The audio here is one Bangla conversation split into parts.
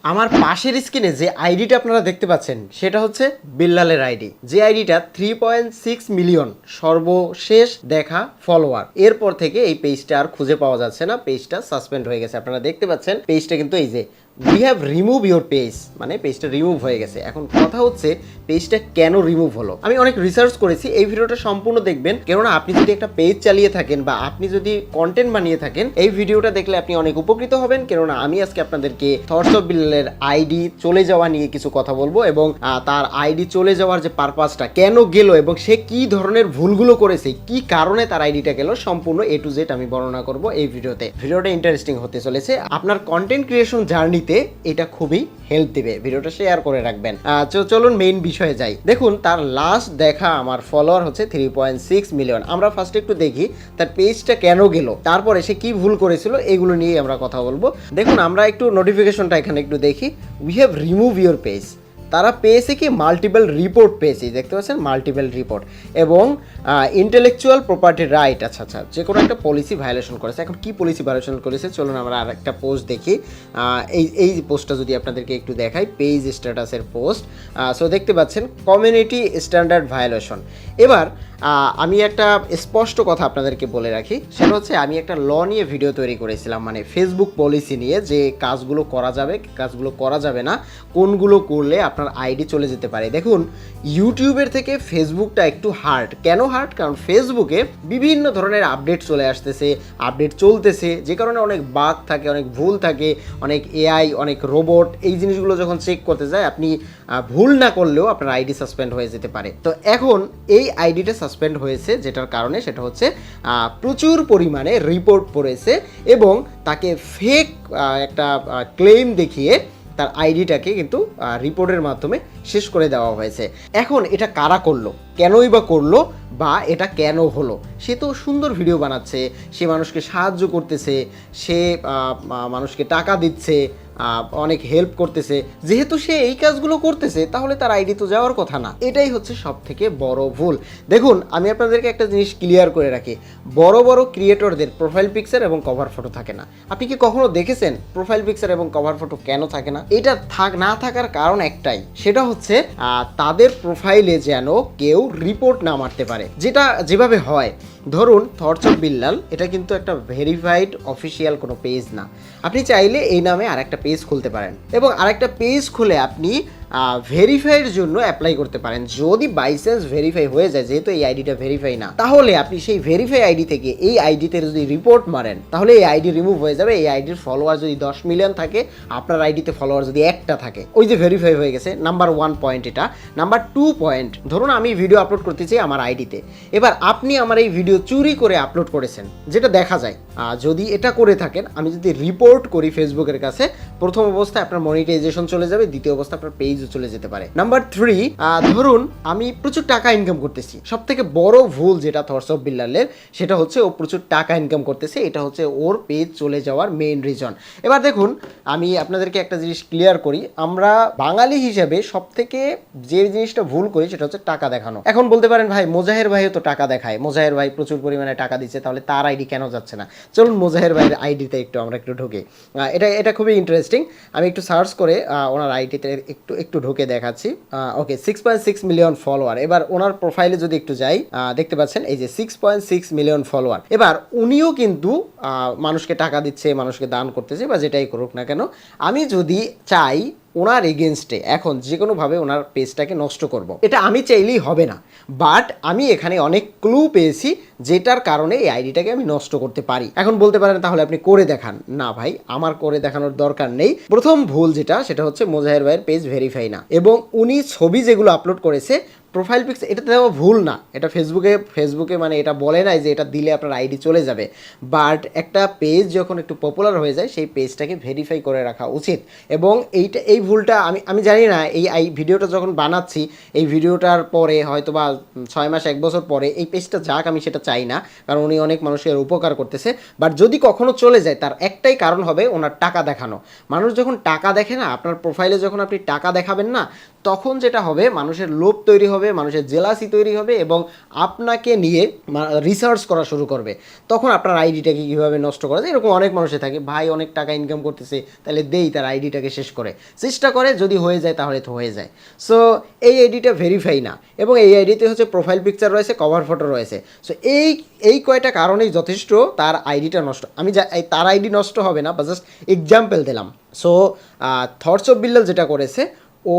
আমার পাশের স্ক্রিনে যে আইডিটা আপনারা দেখতে পাচ্ছেন সেটা হচ্ছে বিল্লালের আইডি, যে আইডিটা 3.6 মিলিয়ন সর্বশেষ দেখা ফলোয়ার। এরপর থেকে এই পেজটা আর খুঁজে পাওয়া যাচ্ছে না, পেজটা সাসপেন্ড হয়ে গেছে। আপনারা দেখতে পাচ্ছেন পেজটা কিন্তু এই যে we have remove your page, মানে পেজটা রিমুভ হয়ে গেছে। এখন কথা হচ্ছে পেজটা কেন রিমুভ হলো। আমি অনেক রিসার্চ করেছি, এই ভিডিওটা সম্পূর্ণ দেখবেন, কেননা আপনি যদি একটা পেজ চালিয়ে থাকেন বা আপনি যদি কন্টেন্ট বানিয়ে থাকেন, এই ভিডিওটা দেখলে আপনি অনেক উপকৃত হবেন। কেননা আমি আজকে আপনাদেরকে থটস অফ বিল্লালের আইডি চলে যাওয়া নিয়ে কিছু কথা বলবো এবং তার আইডি চলে যাওয়ার যে পারপাসটা, কেন গেল এবং সে কি ধরনের ভুলগুলো করেছে, কি কারণে তার আইডিটা গেল, সম্পূর্ণ এ টু জেড আমি বর্ণনা করব এই ভিডিওতে। ভিডিওটা ইন্টারেস্টিং হতে চলেছে, আপনার কন্টেন্ট ক্রিয়েশন জার্নিতে এটা খুবই হেল্প দিবে। ভিডিওটা শেয়ার করে রাখবেন। চলুন মেইন বিষয়ে যাই। দেখুন তার লাস্ট দেখা আমার ফলোয়ার হচ্ছে 3.6 মিলিয়ন। আমরা ফার্স্ট একটু দেখি তার পেজটা কেন গেল, তারপরে সে কি ভুল করেছিল, এগুলো নিয়ে আমরা কথা বলবো। দেখুন আমরা একটু নোটিফিকেশনটা এখানে একটু দেখি। We have remove your page. তারা পেয়েছে কি মাল্টিপল রিপোর্ট পেয়েছি, দেখতে পাচ্ছেন মাল্টিপল রিপোর্ট, এবং ইন্টেলেকচুয়াল প্রপার্টি রাইট। আচ্ছা, যে কোনো একটা পলিসি ভায়োলেশন করেছে। এখন কি পলিসি ভায়োলেশন করেছে চলুন আমরা আর একটা পোস্ট দেখি। এই পোস্টটা যদি আপনাদেরকে একটু দেখাই, পেজ স্ট্যাটাসের পোস্ট। সো দেখতে পাচ্ছেন কমিউনিটি স্ট্যান্ডার্ড ভায়োলেশন। এবার আমি একটা স্পষ্ট কথা আপনাদেরকে বলে রাখি, সেটা হচ্ছে আমি একটা ল নিয়ে ভিডিও তৈরি করেছিলাম, মানে ফেসবুক পলিসি নিয়ে, যে কাজগুলো করা যাবে, কাজগুলো করা যাবে না, কোনগুলো করলে আপনার আইডি চলে যেতে পারে। দেখুন ইউটিউবের থেকে ফেসবুকটা একটু হার্ড। কেন হার্ড? কারণ ফেসবুকে বিভিন্ন ধরনের আপডেট চলে আসতেছে, আপডেট চলতেছে, যে কারণে অনেক বাগ থাকে, অনেক ভুল থাকে, অনেক এআই, অনেক রোবট, এই জিনিসগুলো যখন চেক করতে যায় আপনি ভুল না করলেও আপনার আইডি সাসপেন্ড হয়ে যেতে পারে। তো এখন এই আইডিটা সাসপেন্ড হয়েছে, যেটার কারণে সেটা হচ্ছে প্রচুর পরিমাণে রিপোর্ট পড়েছে এবং তাকে ফেক একটা ক্লেম দেখিয়ে তার আইডিটাকে কিন্তু রিপোর্টের মাধ্যমে শেষ করে দেওয়া হয়েছে। এখন এটা কারা করলো, কেনই বা করলো, বা এটা কেন হলো? সে তো সুন্দর ভিডিও বানাচ্ছে, সে মানুষকে সাহায্য করতেছে, সে মানুষকে টাকা দিচ্ছে, অনেক হেল্প করতেছে। যেহেতু সে এই কাজগুলো করতেছে তাহলে তার আইডি তো যাওয়ার কথা না। এটাই হচ্ছে সব থেকে বড় ভুল। দেখুন আমি আপনাদেরকে একটা জিনিস ক্লিয়ার করে রাখি, বড় বড় ক্রিয়েটরদের প্রোফাইল পিকচার এবং কভার ফটো থাকে না। আপনি কি কখনো দেখেছেন প্রোফাইল পিকচার এবং কভার ফটো কেন থাকে না? এটা না থাকার কারণ একটাই, সেটা হচ্ছে তাদের প্রোফাইলে যেন কেউ রিপোর্ট না মারতে পারে। যেটা যেভাবে হয়, ধরুন থটস অফ বিল্লাল, এটা কিন্তু একটা ভেরিফাইড অফিসিয়াল কোনো পেজ না। আপনি চাইলে এই নামে আরেকটা পেজ খুলতে পারেন এবং আরেকটা পেজ খুলে আপনি ভেরিফাইয়ের জন্য অ্যাপ্লাই করতে পারেন। যদি বাই চান্স ভেরিফাই হয়ে যায়, যেহেতু এই আইডিটা ভেরিফাই না, তাহলে আপনি সেই ভেরিফাই আইডি থেকে এই আইডিতে যদি রিপোর্ট মারেন তাহলে এই আইডি রিমুভ হয়ে যাবে। এই আইডির ফলোয়ার যদি 10 মিলিয়ন থাকে, আপনার আইডিতে ফলোয়ার যদি একটা থাকে, ওই যে ভেরিফাই হয়ে গেছে। নাম্বার 1 পয়েন্ট এটা। নাম্বার 2 পয়েন্ট, ধরুন আমি ভিডিও আপলোড করতে চাই আমার আইডিতে, এবার আপনি আমার এই ভিডিও চুরি করে আপলোড করেছেন, যেটা দেখা যায়। যদি এটা করে থাকেন, আমি যদি রিপোর্ট করি ফেসবুকের কাছে, প্রথম অবস্থায় আপনার মনিটাইজেশন চলে যাবে, দ্বিতীয় অবস্থায় আপনার পেজ চলে যেতে পারে। নাম্বার 3, ধরুন আমি প্রচুর টাকা ইনকাম করতেছি। সব থেকে বড় ভুল যেটা থটস অফ বিল্লালের, সেটা হচ্ছে ও প্রচুর টাকা ইনকাম করতেছে, এটা হচ্ছে ওর পেজ চলে যাওয়ার মেইন রিজন। এবার দেখুন আমি আপনাদেরকে একটা জিনিস ক্লিয়ার করি, আমরা বাঙালি হিসেবে সব থেকে যে জিনিসটা ভুল করি সেটা হচ্ছে টাকা দেখানো। এখন বলতে পারেন ভাই মোজাহের ভাইও তো টাকা দেখায়, মোজাহের ভাই প্রচুর পরিমাণে টাকা দিচ্ছে, তাহলে তার আইডি কেন যাচ্ছে না? চলুন মোজাহের ভাইয়ের আইডিতে আমরা একটু ঢুকে, এটা খুবই ইন্টারেস্টিং। আমি একটু সার্চ করে ওনার আইডিতে একটু ঢুকে দেখাচ্ছি। ওকে, 6.6 মিলিয়ন ফলোয়ার। এবার ওনার প্রোফাইলে যদি একটু যাই, দেখতে পাচ্ছেন এই যে 6.6 মিলিয়ন ফলোয়ার। এবার উনিও কিন্তু মানুষকে টাকা দিচ্ছে, মানুষকে দান করতেছে, বা যেটাই করুক না কেন। আমি যদি চাই ওনার এগেনস্টে এখন যে কোনোভাবে ওনার পেজটাকে নষ্ট করব, এটা আমি চাইলেই হবে না, বাট আমি এখানে অনেক ক্লু পেয়েছি যেটার কারণে এই আইডিটাকে আমি নষ্ট করতে পারি। এখন বলতে পারেন তাহলে আপনি করে দেখান। না ভাই, আমার করে দেখানোর দরকার নেই। প্রথম ভুল যেটা, সেটা হচ্ছে মোজাহের ভাইয়ের পেজ ভেরিফাই না, এবং উনি ছবি যেগুলো আপলোড করেছে প্রোফাইল পিকচার, এটা দেওয়া ভুল না। এটা ফেসবুকে মানে এটা বলে নাই যে এটা দিলে আপনার আইডি চলে যাবে, বাট একটা পেজ যখন একটু পপুলার হয়ে যায় সেই পেজটাকে ভেরিফাই করে রাখা উচিত। এবং এই ভুলটা আমি জানি না, এই ভিডিওটা যখন বানাচ্ছি, এই ভিডিওটার পরে হয়তো বা 6 মাস 1 বছর পরে এই পেজটা যাক, আমি সেটা চাই না, কারণ উনি অনেক মানুষের উপকার করতেছে। বাট যদি কখনো চলে যায়, তার একটাই কারণ হবে ওনার টাকা দেখানো। মানুষ যখন টাকা দেখে না, আপনার প্রোফাইলে যখন আপনি টাকা দেখাবেন না, তখন যেটা হবে মানুষের লোভ তৈরি হবে, মানুষের জেলাসি তৈরি হবে এবং আপনাকে নিয়ে রিসার্চ করা শুরু করবে। তখন আপনার আইডিটাকে কীভাবে নষ্ট করা যায়, এরকম অনেক মানুষের থাকে, ভাই অনেক টাকা ইনকাম করতেছে তাহলে দেই তার আইডিটাকে শেষ করে, চেষ্টা করে, যদি হয়ে যায় তাহলে তো হয়ে যায়। সো এই আইডিটা ভেরিফাই না, এবং এই আইডিতে হচ্ছে প্রোফাইল পিকচার রয়েছে, কভার ফটো রয়েছে। সো এই কয়টা কারণেই যথেষ্ট তার আইডিটা নষ্ট। আমি তার আইডি নষ্ট হবে না, বা জাস্ট এক্সাম্পল দিলাম। সো থটস অফ বিল্লাল যেটা করেছে, ও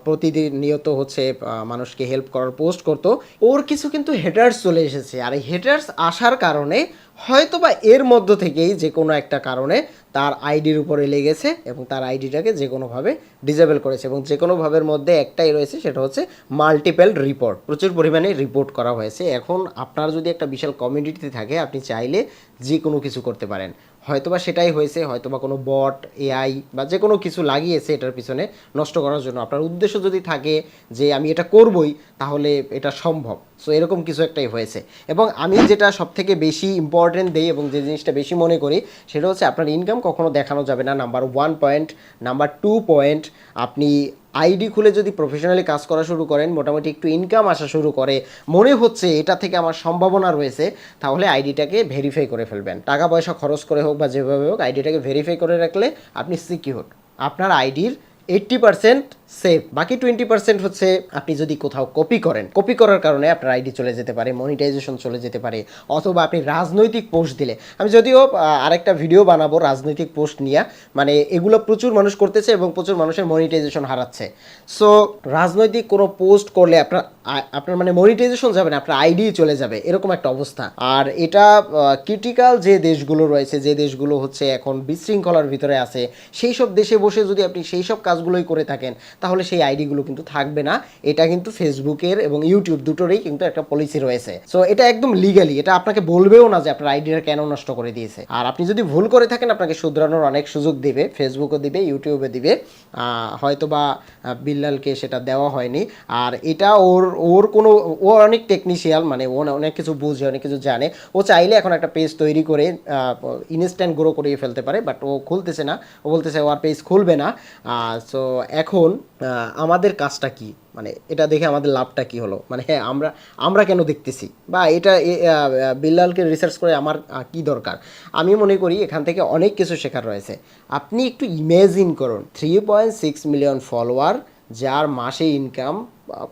প্রতিদিন নিয়ত হচ্ছে মানুষকে হেল্প করার পোস্ট করতো, ওর কিছু কিন্তু হেটার্স চলে এসেছে, আর এই হেটার্স আসার কারণে হয়তো বা এর মধ্য থেকেই যে কোনো একটা কারণে তার আইডির উপরে লেগেছে এবং তার আইডিটাকে যে কোনোভাবে ডিসেবল করেছে, এবং যে কোনোভাবের মধ্যে একটাই রয়েছে, সেটা হচ্ছে মাল্টিপল রিপোর্ট, প্রচুর পরিমাণে রিপোর্ট করা হয়েছে। এখন আপনার যদি একটা বিশাল কমিউনিটি থাকে, আপনি চাইলে যে কোনো কিছু করতে পারেন, হয়তোবা সেটাই হয়েছে, হয়তোবা কোনো বট, এআই বা যে কোনো কিছু লাগিয়েছে এটার পিছনে নষ্ট করার জন্য। আপনার উদ্দেশ্য যদি থাকে যে আমি এটা করবই, তাহলে এটা সম্ভব। সো এরকম কিছু একটাই হয়েছে। এবং আমি যেটা সবথেকে বেশি ইম্পর্টেন্ট দিই এবং যে জিনিসটা বেশি মনে করি, সেটা হচ্ছে আপনার ইনকাম কখনো দেখানো যাবে না, নাম্বার 1 পয়েন্ট। নাম্বার 2 পয়েন্ট, আপনি আইডি খুলে যদি প্রফেশনালি কাজ করা শুরু করেন, মোটামুটি একটু ইনকাম আসা শুরু করে, মনে হচ্ছে এটা থেকে আমার সম্ভাবনা রয়েছে, তাহলে আইডিটাকে ভেরিফাই করে ফেলবেন। টাকা পয়সা খরচ করে হোক বা যেভাবে হোক, আইডিটাকে ভেরিফাই করে রাখলে আপনি সিকিউর। আপনার আইডির 80% সেফ, বাকি 20% হচ্ছে আপনি যদি কোথাও কপি করেন, কপি করার কারণে আপনার আইডি চলে যেতে পারে, মনিটাইজেশন চলে যেতে পারে, অথবা আপনি রাজনৈতিক পোস্ট দিলে, আমি যদিও আরেকটা ভিডিও বানাবো রাজনৈতিক পোস্ট নিয়ে, মানে এগুলো প্রচুর মানুষ করতেছে এবং প্রচুর মানুষের মনিটাইজেশন হারাচ্ছে। সো রাজনৈতিক কোনো পোস্ট করলে আপনার মানে মনিটাইজেশন যাবে না, আপনার আইডি চলে যাবে, এরকম একটা অবস্থা। আর এটা ক্রিটিক্যাল যে দেশগুলো রয়েছে, যে দেশগুলো হচ্ছে এখন বিশৃঙ্খলার ভিতরে আছে, সেই সব দেশে বসে যদি আপনি সেই সব কাজগুলোই করে থাকেন, তাহলে সেই আইডিগুলো কিন্তু থাকবে না। এটা কিন্তু ফেসবুকের এবং ইউটিউব দুটোরই কিন্তু একটা পলিসি রয়েছে। সো এটা একদম লিগালি, এটা আপনাকে বলবেও না যে আপনার আইডিটা কেন নষ্ট করে দিয়েছে। আর আপনি যদি ভুল করে থাকেন, আপনাকে শুধরানোর অনেক সুযোগ দেবে, ফেসবুকও দিবে, ইউটিউবে দিবে। হয়তো বা বিল্লালকে সেটা দেওয়া হয়নি। আর এটা ওর কোনো, ও অনেক টেকনিশিয়াল, মানে ও অনেক কিছু বুঝে, অনেক কিছু জানে। ও চাইলে এখন একটা পেজ তৈরি করে ইনস্ট্যান্ট গ্রো করিয়ে ফেলতে পারে, বাট ও খুলতেছে না। ও বলতেছে ও আর পেজ খুলবে না। সো এখন আমাদের কাজটা কি, মানে এটা দেখে আমাদের লাভটা কি হলো, মানে হ্যাঁ আমরা কেন দেখতেছি, বা এটা বিল্লালকে রিসার্চ করে আমার কি দরকার। আমি মনে করি এখান থেকে অনেক কিছু শেখার রয়েছে। আপনি একটু ইমেজিন করুন, 3.6 মিলিয়ন ফলোয়ার, যার মাসে ইনকাম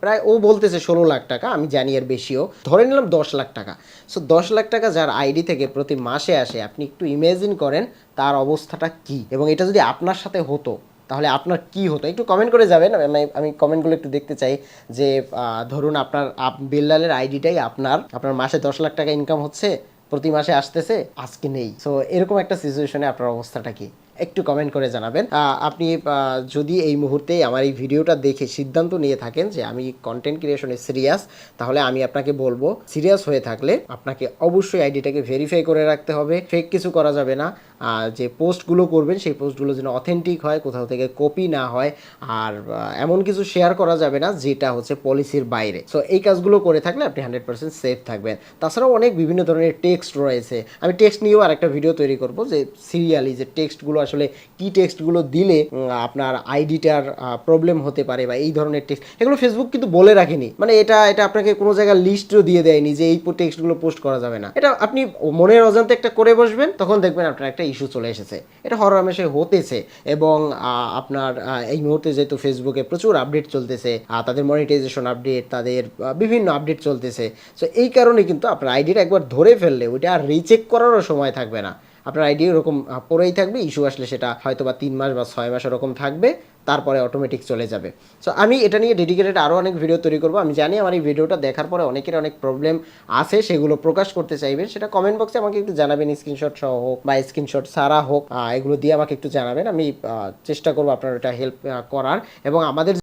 প্রায়, ও বলতেছে 16 লাখ টাকা, আমি জানি এর বেশিও, ধরে নিলাম 10 লাখ টাকা। সো 10 লাখ টাকা যার আইডি থেকে প্রতি মাসে আসে, আপনি একটু ইমেজিন করেন তার অবস্থাটা কি, এবং এটা যদি আপনার সাথে হতো তাহলে আপনার কি হতো। একটু কমেন্ট করে যাবেন, আমি কমেন্টগুলো একটু দেখতে চাই। যে ধরুন আপনার বিল্লালের আইডিটাই আপনার মাসে 10 লাখ টাকা ইনকাম হচ্ছে, প্রতি মাসে আসতেছে, আজকে নেই। সো এরকম একটা সিচুয়েশনে আপনার অবস্থাটা কি, একটু কমেন্ট করে জানাবেন। আপনি যদি এই মুহূর্তে আমার এই ভিডিওটা দেখে সিদ্ধান্ত নিয়ে থাকেন যে আমি কন্টেন্ট ক্রিয়েশনে সিরিয়াস, তাহলে আমি আপনাকে বলবো, সিরিয়াস হয়ে থাকলে আপনাকে অবশ্যই আইডিটাকে ভেরিফাই করে রাখতে হবে, ফেক কিছু করা যাবে না। যে পোস্টগুলো করবেন সেই পোস্টগুলো যেন অথেন্টিক হয়, কোথাও থেকে কপি না হয়, আর এমন কিছু শেয়ার করা যাবে না যেটা হচ্ছে পলিসির বাইরে। সো এই কাজগুলো করে থাকলে আপনি 100% সেফ থাকবেন। তাছাড়াও অনেক বিভিন্ন ধরনের টেক্সট রয়েছে, আমি টেক্সট নিয়েও আরেকটা ভিডিও তৈরি করব, যে সিরিয়ালি যে টেক্সটগুলো আসলে কি টেক্সটগুলো দিলে আপনার আইডিটার প্রবলেম হতে পারে, বা এই ধরনের টেক্সট, এগুলো ফেসবুক কিন্তু বলে রাখেনি, মানে এটা আপনাকে কোনো জায়গায় লিস্টও দিয়ে দেয়নি যে এই টেক্সটগুলো পোস্ট করা যাবে না। এটা আপনি মনের অজান্তে একটা করে বসবেন, তখন দেখবেন আপনার একটা ইস্যু চলে এসেছে। এটা হরহামেশাই হতেছে। এবং আপনার এই মুহূর্তে যেহেতু ফেসবুকে প্রচুর আপডেট চলতেছে, তাদের মনিটাইজেশন আপডেট, তাদের বিভিন্ন আপডেট চলতেছে, সো এই কারণে কিন্তু আপনার আইডিটা একবার ধরে ফেললে ওইটা আর রিচেক করারও সময় থাকবে না, আপনার আইডি ওরকম পড়েই থাকবে। ইস্যু আসলে সেটা হয়তো বা 3 মাস বা 6 মাস ওরকম থাকবে, তারপরে অটোমেটিক চলে যাবে। সো আমি এটা নিয়ে ডেডিকেটেড আরও অনেক ভিডিও তৈরি করবো। আমি জানি আমার এই ভিডিওটা দেখার পরে অনেকের অনেক প্রবলেম আছে, সেগুলো প্রকাশ করতে চাইবেন, সেটা কমেন্ট বক্সে আমাকে একটু জানাবেন, স্ক্রিনশট সহ হোক বা স্ক্রিনশট ছাড়া হোক, এগুলো দিয়ে আমাকে একটু জানাবেন। আমি চেষ্টা করবো আপনার এটা হেল্প করার। এবং আমাদের